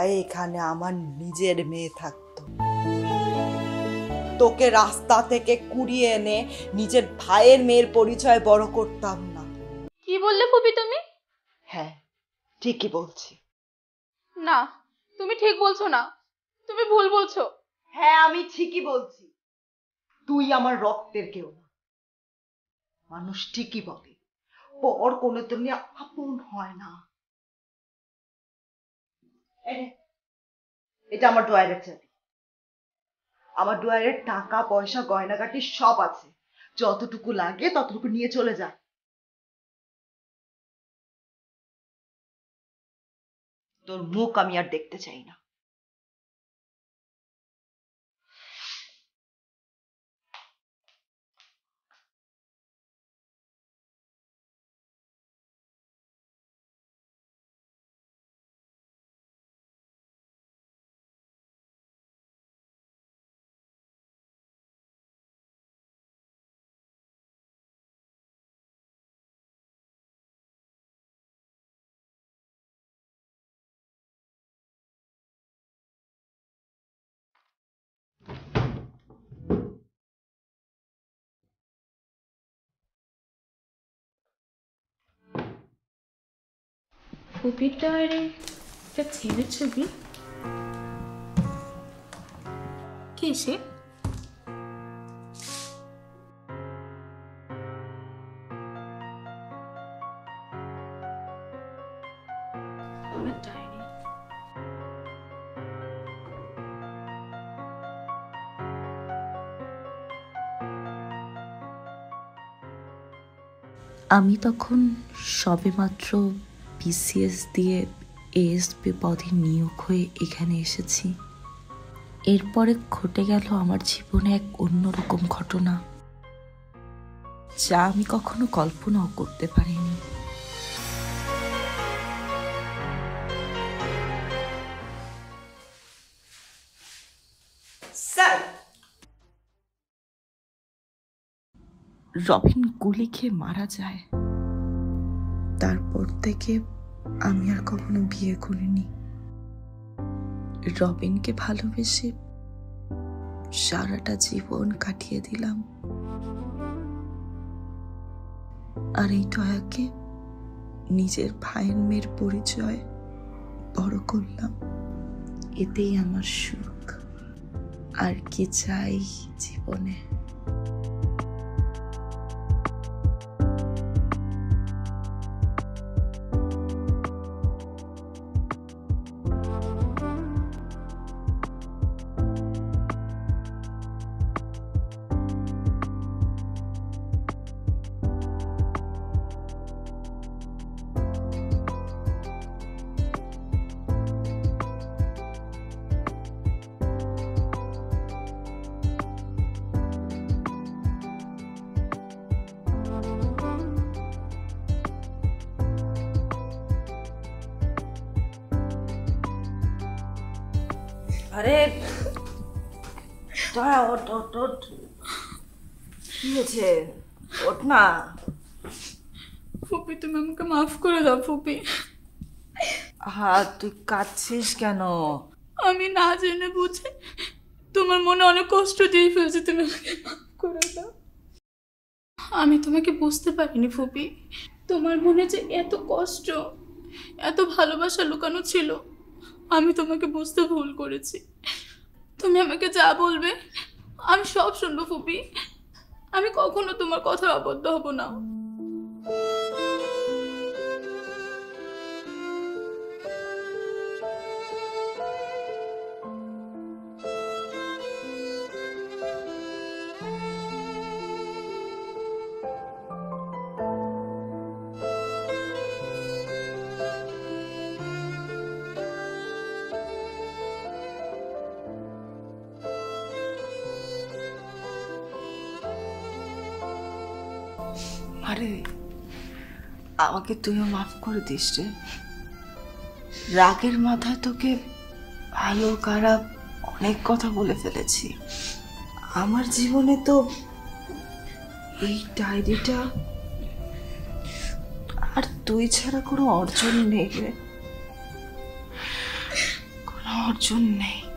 জায়গায় এখানে আমার নিজের মেয়ে থাকতো। তোকে রাস্তা থেকে কুড়িয়ে এনে নিজের ভাইয়ের মেয়ের পরিচয় বড় করতাম না। কি বললে ফুপি তুমি? হ্যাঁ, ঠিকই বলছি। না, তুমি ঠিক বলছো না, তুমি ভুল বলছো। হ্যাঁ, আমি ঠিকই বলছি। তুই আমার রক্তের কেউ না। মানুষ ঠিকই বলে পর কোনো দিনে আপন হয় না। এটা আমার ড্রয়ারের চাবি। আমার ড্রয়ারের টাকা পয়সা গয়নাগাটি সব আছে। যতটুকু লাগে ততটুকু নিয়ে চলে যা। তোর মুখ আমি আর দেখতে চাই না। ফুপির ডায়েরি একটা ছেলের ছবি। কে সে? আমার ডায়েরি। আমি তখন সবেমাত্র বিসিএস দিয়ে এএসপি পদে নিয়োগ হয়ে এখানে এসেছি। এরপরে ঘটে গেল আমার জীবনে এক অন্যরকম ঘটনা, যা আমি কখনো কল্পনাও করতে পারিনি। স্যার, রবিন গুলি খেয়ে মারা যায়। তারপর থেকে আমি আর কখনো বিয়ে করিনি। রবিনকে ভালোবেসে সারাটা জীবন কাটিয়ে দিলাম, আর এই টয়াকে নিজের ভাইয়ের মেয়ের পরিচয় বড় করলাম। এতেই আমার সুখ। আর কি চাই জীবনে? আরে দয়া, ওঠ ওঠ ওঠ। কি হয়েছে? ওঠ না। ফুপি তুমি আমাকে মাফ করে দাও ফুপি। হ্যাঁ, তুই কাঁদছিস কেন? আমি না জেনে বুঝে তোমার মনে অনেক কষ্ট দিয়ে ফেলছি, তুমি আমাকে মাফ করে দাও। আমি তোমাকে বুঝতে পারিনি ফুপি, তোমার মনে যে এত কষ্ট, এত ভালোবাসা লুকানো ছিল, আমি তোমাকে বুঝতে ভুল করেছি। তুমি আমাকে যা বলবে আমি সব শুনবো ফুপি। আমি কখনো তোমার কথার অবদ্ধ হব না। আরে আমাকে তুইও মাফ করে দিস রে। রাগের মাথায় তোকে ভালো খারাপ অনেক কথা বলে ফেলেছি। আমার জীবনে তো এই ডায়েরিটা আর তুই ছাড়া কোনো অর্জন নেই রে। অর্জন নেই।